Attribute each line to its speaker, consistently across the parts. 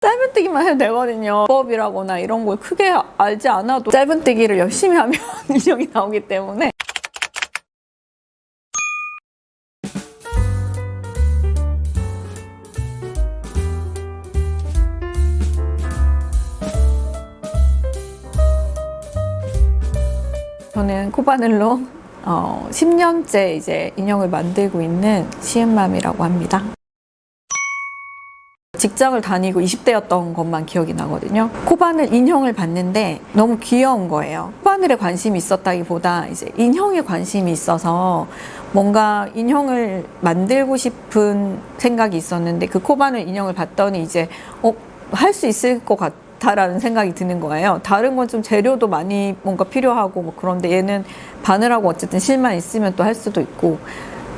Speaker 1: 짧은뜨기만 해도 되거든요. 법이라거나 이런 걸 크게 알지 않아도 짧은뜨기를 열심히 하면 인형이 나오기 때문에. 저는 코바늘로 10년째 이제 인형을 만들고 있는 시은맘이라고 합니다. 직장을 다니고 20대였던 것만 기억이 나거든요. 코바늘 인형을 봤는데 너무 귀여운 거예요. 코바늘에 관심이 있었다기보다 이제 인형에 관심이 있어서 뭔가 인형을 만들고 싶은 생각이 있었는데 그 코바늘 인형을 봤더니 이제 할 수 있을 것 같다라는 생각이 드는 거예요. 다른 건 좀 재료도 많이 뭔가 필요하고 뭐 그런데 얘는 바늘하고 어쨌든 실만 있으면 또 할 수도 있고,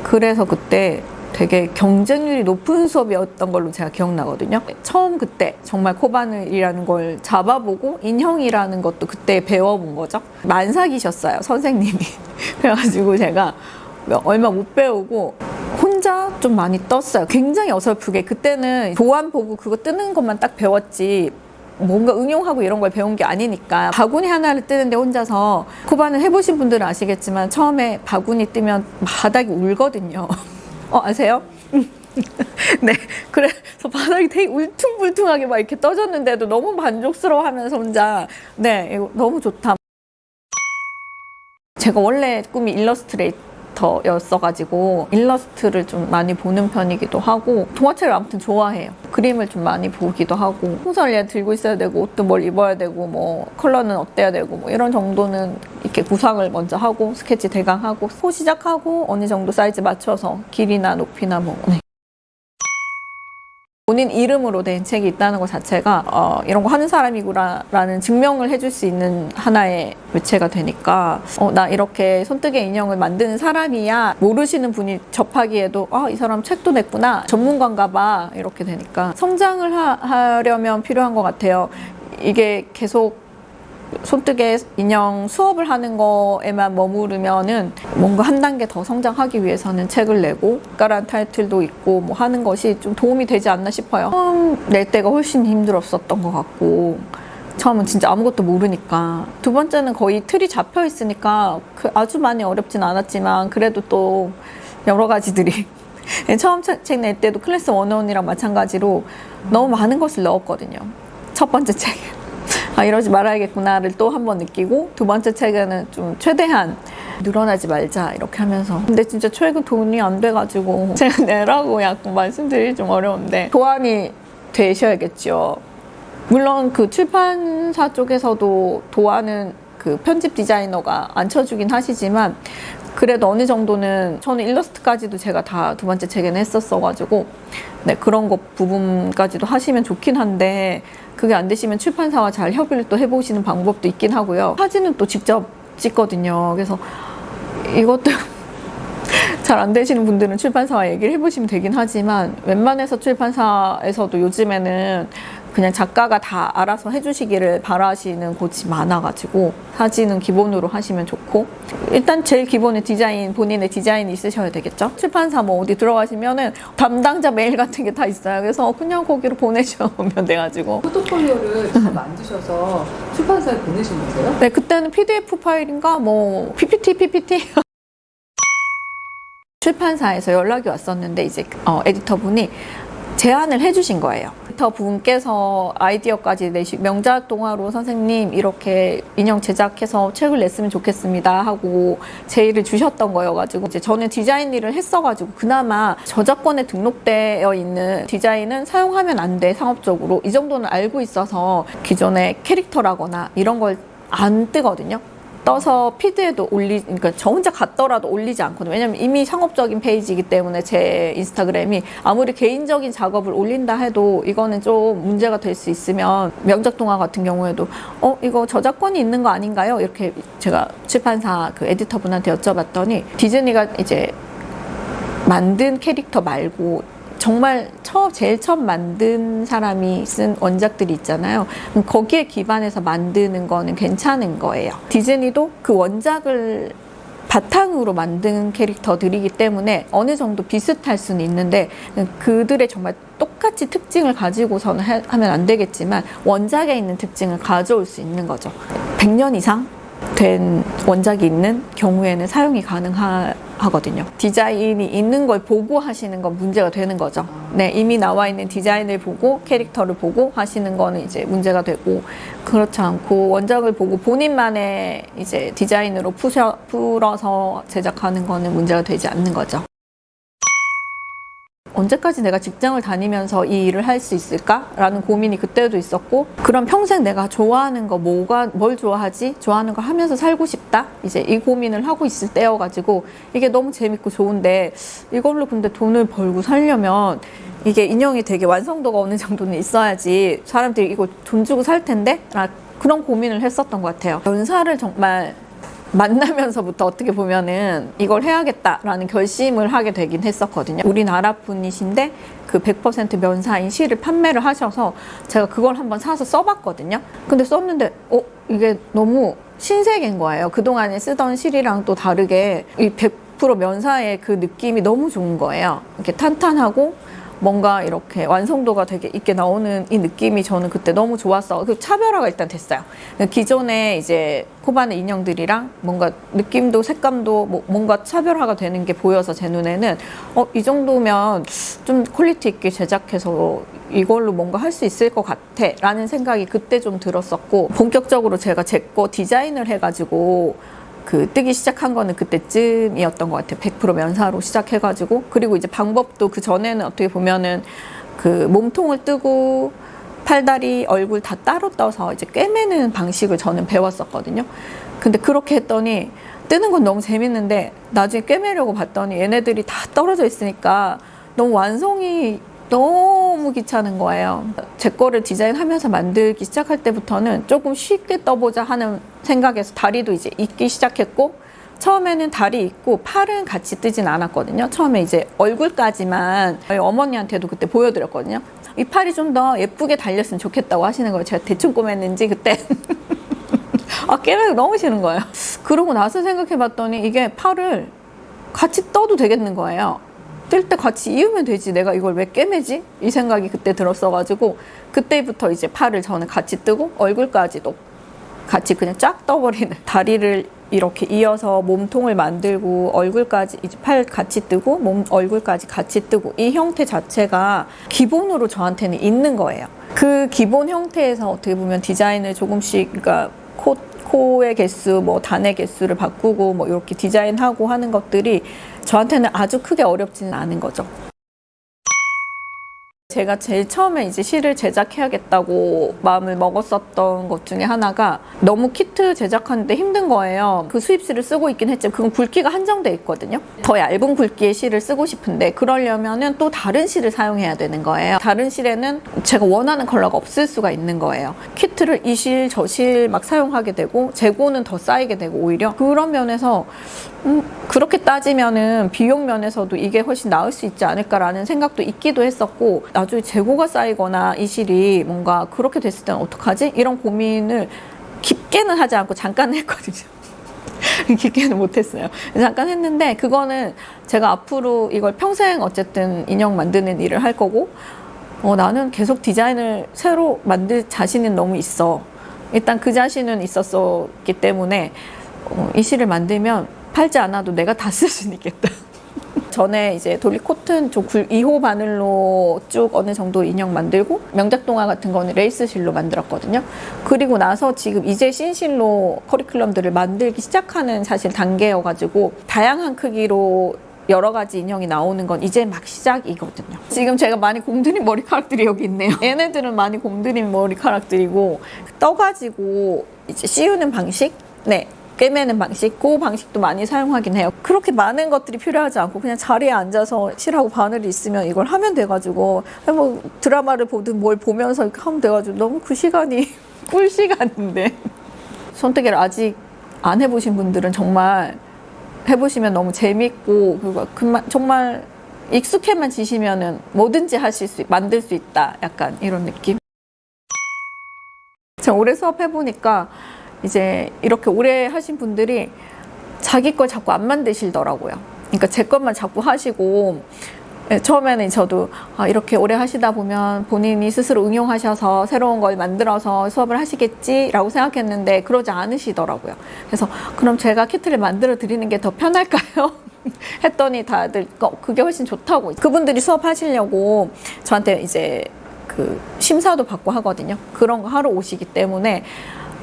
Speaker 1: 그래서 그때 되게 경쟁률이 높은 수업이었던 걸로 제가 기억나거든요. 처음 그때 정말 코바늘이라는 걸 잡아보고 인형이라는 것도 그때 배워본 거죠. 만삭이셨어요, 선생님이. 그래가지고 제가 얼마 못 배우고 혼자 좀 많이 떴어요. 굉장히 어설프게. 그때는 도안 보고 그거 뜨는 것만 딱 배웠지 뭔가 응용하고 이런 걸 배운 게 아니니까. 바구니 하나를 뜨는데 혼자서, 코바늘 해보신 분들은 아시겠지만 처음에 바구니 뜨면 바닥이 울거든요. 아세요? 네. 그래서 바닥이 되게 울퉁불퉁하게 막 이렇게 떠졌는데도 너무 만족스러워 하면서 혼자, 네, 이거 너무 좋다. 제가 원래 꿈이 일러스트레이터였어가지고 일러스트를 좀 많이 보는 편이기도 하고, 동화책을 아무튼 좋아해요. 그림을 좀 많이 보기도 하고, 풍선을 얘 들고 있어야 되고, 옷도 뭘 입어야 되고, 뭐 컬러는 어때야 되고, 뭐 이런 정도는 이렇게 구상을 먼저 하고, 스케치 대강 하고, 소 시작하고, 어느 정도 사이즈 맞춰서 길이나 높이나 뭐. 네. 본인 이름으로 된 책이 있다는 것 자체가 이런 거 하는 사람이구나라는 증명을 해줄 수 있는 하나의 매체가 되니까, 나 이렇게 손뜨개 인형을 만드는 사람이야, 모르시는 분이 접하기에도 이 사람 책도 냈구나, 전문가인가 봐, 이렇게 되니까 성장을 하려면 필요한 것 같아요. 이게 계속 손뜨개 인형 수업을 하는 거에만 머무르면은 뭔가 한 단계 더 성장하기 위해서는 책을 내고 특별한 타이틀도 있고 뭐 하는 것이 좀 도움이 되지 않나 싶어요. 처음 낼 때가 훨씬 힘들었었던 것 같고, 처음은 진짜 아무것도 모르니까. 두 번째는 거의 틀이 잡혀 있으니까 아주 많이 어렵진 않았지만 그래도 또 여러 가지들이 처음 책 낼 때도 클래스 101이랑 마찬가지로 너무 많은 것을 넣었거든요. 첫 번째 책에 이러지 말아야겠구나를 또 한 번 느끼고, 두 번째 책에는 좀 최대한 늘어나지 말자 이렇게 하면서. 근데 진짜 최근 돈이 안 돼가지고 제가 내라고 약간 말씀드리기 좀 어려운데 도안이 되셔야겠죠. 물론 그 출판사 쪽에서도 도안은 그 편집 디자이너가 안 쳐주긴 하시지만 그래도 어느 정도는, 저는 일러스트까지도 제가 다 두 번째 책에는 했었어가지고 네, 그런 거 부분까지도 하시면 좋긴 한데, 그게 안 되시면 출판사와 잘 협의를 또 해보시는 방법도 있긴 하고요. 사진은 또 직접 찍거든요. 그래서 이것도 잘 안 되시는 분들은 출판사와 얘기를 해보시면 되긴 하지만, 웬만해서 출판사에서도 요즘에는 그냥 작가가 다 알아서 해주시기를 바라시는 곳이 많아가지고 사진은 기본으로 하시면 좋고, 일단 제일 기본의 디자인, 본인의 디자인이 있으셔야 되겠죠. 출판사 뭐 어디 들어가시면은 담당자 메일 같은 게 다 있어요. 그래서 그냥 거기로 보내셔오면 돼가지고.
Speaker 2: 포트폴리오를 잘 만드셔서 출판사에 보내신 거세요?
Speaker 1: 네, 그때는 PDF 파일인가 뭐 PPT 출판사에서 연락이 왔었는데 이제 에디터분이 제안을 해주신 거예요. 에디터 분께서 아이디어까지 명작 동화로 선생님 이렇게 인형 제작해서 책을 냈으면 좋겠습니다 하고 제의를 주셨던 거여가지고, 이제 저는 디자인 일을 했어가지고 그나마 저작권에 등록되어 있는 디자인은 사용하면 안 돼, 상업적으로, 이 정도는 알고 있어서 기존의 캐릭터라거나 이런 걸 안 뜨거든요. 떠서 피드에도 그러니까 저 혼자 갔더라도 올리지 않거든요. 왜냐면 이미 상업적인 페이지이기 때문에 제 인스타그램이 아무리 개인적인 작업을 올린다 해도 이거는 좀 문제가 될 수 있으면, 명작 동화 같은 경우에도 이거 저작권이 있는 거 아닌가요? 이렇게 제가 출판사 그 에디터분한테 여쭤봤더니, 디즈니가 이제 만든 캐릭터 말고 정말 제일 처음 만든 사람이 쓴 원작들이 있잖아요. 거기에 기반해서 만드는 거는 괜찮은 거예요. 디즈니도 그 원작을 바탕으로 만든 캐릭터들이기 때문에 어느 정도 비슷할 수는 있는데 그들의 정말 똑같이 특징을 가지고서는 하면 안 되겠지만 원작에 있는 특징을 가져올 수 있는 거죠. 100년 이상 된 원작이 있는 경우에는 사용이 가능하거든요. 디자인이 있는 걸 보고 하시는 건 문제가 되는 거죠. 네, 이미 나와 있는 디자인을 보고 캐릭터를 보고 하시는 거는 이제 문제가 되고, 그렇지 않고 원작을 보고 본인만의 이제 디자인으로 풀어서 제작하는 거는 문제가 되지 않는 거죠. 언제까지 내가 직장을 다니면서 이 일을 할 수 있을까라는 고민이 그때도 있었고, 그럼 평생 내가 좋아하는 거 뭘 좋아하지? 좋아하는 거 하면서 살고 싶다? 이제 이 고민을 하고 있을 때여가지고 이게 너무 재밌고 좋은데 이걸로 근데 돈을 벌고 살려면 이게 인형이 되게 완성도가 어느 정도는 있어야지 사람들이 이거 돈 주고 살 텐데? 그런 고민을 했었던 것 같아요. 연사를 정말 만나면서부터 어떻게 보면은 이걸 해야겠다라는 결심을 하게 되긴 했었거든요. 우리나라 분이신데 그 100% 면사인 실을 판매를 하셔서 제가 그걸 한번 사서 써봤거든요. 근데 썼는데 이게 너무 신세계인 거예요. 그동안에 쓰던 실이랑 또 다르게 이 100% 면사의 그 느낌이 너무 좋은 거예요. 이렇게 탄탄하고 뭔가 이렇게 완성도가 되게 있게 나오는 이 느낌이 저는 그때 너무 좋았어. 그 차별화가 일단 됐어요. 기존에 이제 코바네 인형들이랑 뭔가 느낌도 색감도 뭔가 차별화가 되는 게 보여서 제 눈에는 이 정도면 좀 퀄리티 있게 제작해서 이걸로 뭔가 할 수 있을 것 같아 라는 생각이 그때 좀 들었었고, 본격적으로 제가 제 거 디자인을 해가지고 뜨기 시작한 거는 그때쯤이었던 것 같아요. 100% 면사로 시작해가지고, 그리고 이제 방법도 그 전에는 어떻게 보면은 그 몸통을 뜨고 팔다리, 얼굴 다 따로 떠서 이제 꿰매는 방식을 저는 배웠었거든요. 근데 그렇게 했더니 뜨는 건 너무 재밌는데 나중에 꿰매려고 봤더니 얘네들이 다 떨어져 있으니까 너무 완성이 너무 귀찮은 거예요. 제 거를 디자인하면서 만들기 시작할 때부터는 조금 쉽게 떠보자 하는 생각에서 다리도 이제 있기 시작했고, 처음에는 다리 있고 팔은 같이 뜨진 않았거든요. 처음에 이제 얼굴까지만 어머니한테도 그때 보여드렸거든요. 이 팔이 좀 더 예쁘게 달렸으면 좋겠다고 하시는 거예요. 제가 대충 꼬맸는지 그때 깨매기 너무 싫은 거예요. 그러고 나서 생각해봤더니 이게 팔을 같이 떠도 되겠는 거예요. 뜰 때 같이 이으면 되지, 내가 이걸 왜 꿰매지? 이 생각이 그때 들었어가지고 그때부터 이제 팔을 저는 같이 뜨고 얼굴까지도 같이 그냥 쫙 떠버리는, 다리를 이렇게 이어서 몸통을 만들고 얼굴까지 이제 팔 같이 뜨고 얼굴까지 같이 뜨고, 이 형태 자체가 기본으로 저한테는 있는 거예요. 그 기본 형태에서 어떻게 보면 디자인을 조금씩, 그러니까 코의 개수, 단의 개수를 바꾸고 이렇게 디자인하고 하는 것들이 저한테는 아주 크게 어렵지는 않은 거죠. 제가 제일 처음에 이제 실을 제작해야겠다고 마음을 먹었었던 것 중에 하나가, 너무 키트 제작하는데 힘든 거예요. 그 수입실을 쓰고 있긴 했지만 그건 굵기가 한정돼 있거든요. 더 얇은 굵기의 실을 쓰고 싶은데 그러려면은 또 다른 실을 사용해야 되는 거예요. 다른 실에는 제가 원하는 컬러가 없을 수가 있는 거예요. 키트를 이 실 저 실 막 사용하게 되고 재고는 더 쌓이게 되고, 오히려 그런 면에서 그렇게 따지면은 비용 면에서도 이게 훨씬 나을 수 있지 않을까라는 생각도 있기도 했었고, 나중에 재고가 쌓이거나 이 실이 뭔가 그렇게 됐을 때는 어떡하지? 이런 고민을 깊게는 하지 않고 잠깐 했거든요. 깊게는 못했어요. 잠깐 했는데 그거는 제가 앞으로 이걸 평생 어쨌든 인형 만드는 일을 할 거고, 나는 계속 디자인을 새로 만들 자신은 너무 있어. 일단 그 자신은 있었기 때문에 이 실을 만들면 팔지 않아도 내가 다 쓸 수는 있겠다. 전에 이제 돌리 코튼 2호 바늘로 쭉 어느 정도 인형 만들고, 명작동화 같은 거는 레이스 실로 만들었거든요. 그리고 나서 지금 이제 신실로 커리큘럼들을 만들기 시작하는 사실 단계여가지고, 다양한 크기로 여러 가지 인형이 나오는 건 이제 막 시작이거든요. 지금 제가 많이 공들인 머리카락들이 여기 있네요. 얘네들은 많이 공들인 머리카락들이고, 떠가지고 이제 씌우는 방식? 네. 꿰매는 방식, 그 방식도 많이 사용하긴 해요. 그렇게 많은 것들이 필요하지 않고 그냥 자리에 앉아서 실하고 바늘이 있으면 이걸 하면 돼가지고, 드라마를 보든 뭘 보면서 이렇게 하면 돼가지고, 너무 그 시간이 꿀 시간인데. 손뜨개를 아직 안 해보신 분들은 정말 해보시면 너무 재밌고, 그리고 정말 익숙해만 지시면은 뭐든지 만들 수 있다, 약간 이런 느낌. 제가 올해 수업해보니까 이제 이렇게 오래 하신 분들이 자기 걸 자꾸 안 만드시더라고요. 그러니까 제 것만 자꾸 하시고, 처음에는 저도 이렇게 오래 하시다 보면 본인이 스스로 응용하셔서 새로운 걸 만들어서 수업을 하시겠지라고 생각했는데 그러지 않으시더라고요. 그래서 그럼 제가 키트를 만들어 드리는 게 더 편할까요? 했더니 다들 그게 훨씬 좋다고. 그분들이 수업하시려고 저한테 이제 그 심사도 받고 하거든요. 그런 거 하러 오시기 때문에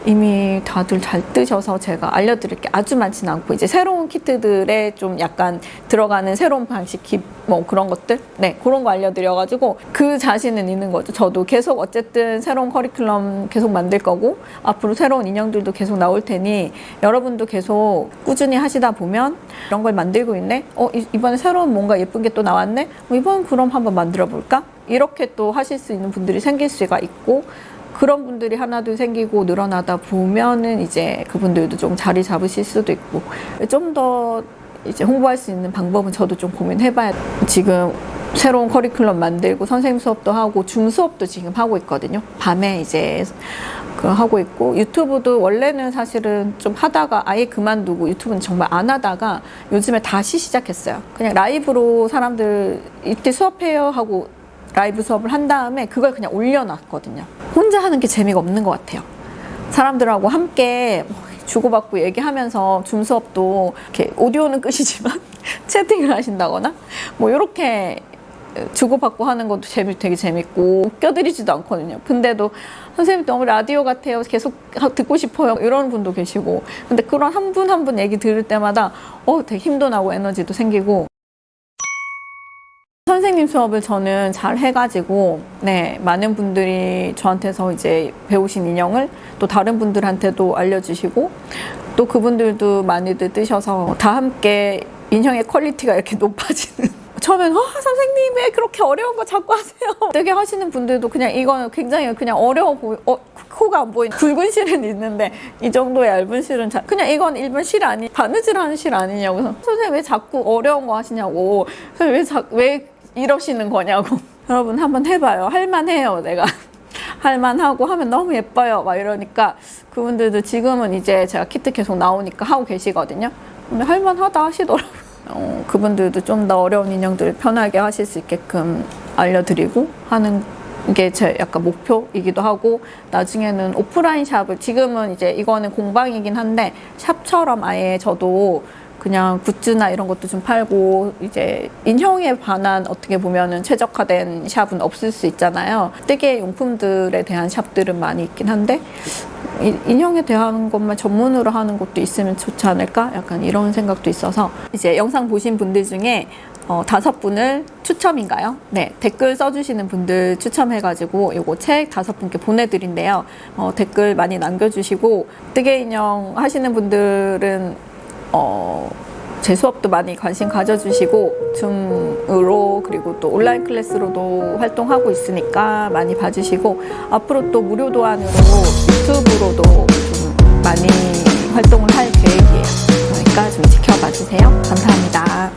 Speaker 1: 이미 다들 잘 뜨셔서 제가 알려드릴 게 아주 많지는 않고, 이제 새로운 키트들에 좀 약간 들어가는 새로운 방식, 뭐 그런 것들, 네, 그런 거 알려드려가지고 그 자신은 있는 거죠. 저도 계속 어쨌든 새로운 커리큘럼 계속 만들 거고, 앞으로 새로운 인형들도 계속 나올 테니 여러분도 계속 꾸준히 하시다 보면 이런 걸 만들고 있네? 이번에 새로운 뭔가 예쁜 게 또 나왔네? 이번 그럼 한번 만들어 볼까? 이렇게 또 하실 수 있는 분들이 생길 수가 있고, 그런 분들이 하나둘 생기고 늘어나다 보면은 이제 그분들도 좀 자리 잡으실 수도 있고, 좀 더 이제 홍보할 수 있는 방법은 저도 좀 고민해봐야 돼요. 지금 새로운 커리큘럼 만들고 선생님 수업도 하고 줌 수업도 지금 하고 있거든요. 밤에 이제 하고 있고, 유튜브도 원래는 사실은 좀 하다가 아예 그만두고 유튜브는 정말 안 하다가 요즘에 다시 시작했어요. 그냥 라이브로 사람들 이때 수업해요 하고 라이브 수업을 한 다음에 그걸 그냥 올려놨거든요. 혼자 하는 게 재미가 없는 것 같아요. 사람들하고 함께 주고받고 얘기하면서 줌 수업도 이렇게 오디오는 끄시지만 채팅을 하신다거나 뭐 이렇게 주고받고 하는 것도 되게 재밌고, 웃겨드리지도 않거든요. 근데도 선생님 너무 라디오 같아요, 계속 듣고 싶어요, 이런 분도 계시고. 근데 그런 한 분 한 분 얘기 들을 때마다 되게 힘도 나고 에너지도 생기고. 선생님 수업을 저는 잘 해가지고, 네, 많은 분들이 저한테서 이제 배우신 인형을 또 다른 분들한테도 알려주시고, 또 그분들도 많이들 뜨셔서 다 함께 인형의 퀄리티가 이렇게 높아지는. 처음엔 선생님 왜 그렇게 어려운 거 자꾸 하세요? 되게 하시는 분들도 그냥 이거는 굉장히 그냥 어려워 코가 안 보이는 굵은 실은 있는데 이 정도의 얇은 실은 그냥 이건 일반 실 바느질하는 실 아니냐고. 그래서 선생님 왜 자꾸 어려운 거 하시냐고. 왜 이러시는 거냐고. 여러분 한번 해봐요. 할만해요. 내가 할만하고 하면 너무 예뻐요 막 이러니까 그분들도 지금은 이제 제가 키트 계속 나오니까 하고 계시거든요. 근데 할만하다 하시더라고요. 그분들도 좀 더 어려운 인형들을 편하게 하실 수 있게끔 알려드리고 하는 게 제 약간 목표이기도 하고, 나중에는 오프라인 샵을, 지금은 이제 이거는 공방이긴 한데 샵처럼 아예 저도 그냥 굿즈나 이런 것도 좀 팔고, 이제 인형에 관한 어떻게 보면은 최적화된 샵은 없을 수 있잖아요. 뜨개 용품들에 대한 샵들은 많이 있긴 한데 인형에 대한 것만 전문으로 하는 것도 있으면 좋지 않을까? 약간 이런 생각도 있어서 이제 영상 보신 분들 중에 5분을 추첨인가요? 네, 댓글 써주시는 분들 추첨해가지고 요거 책 5분께 보내드린대요. 댓글 많이 남겨주시고, 뜨개 인형 하시는 분들은 제 수업도 많이 관심 가져주시고, 줌으로 그리고 또 온라인 클래스로도 활동하고 있으니까 많이 봐주시고, 앞으로 또 무료 도안으로 유튜브로도 좀 많이 활동을 할 계획이에요. 그러니까 좀 지켜봐 주세요. 감사합니다.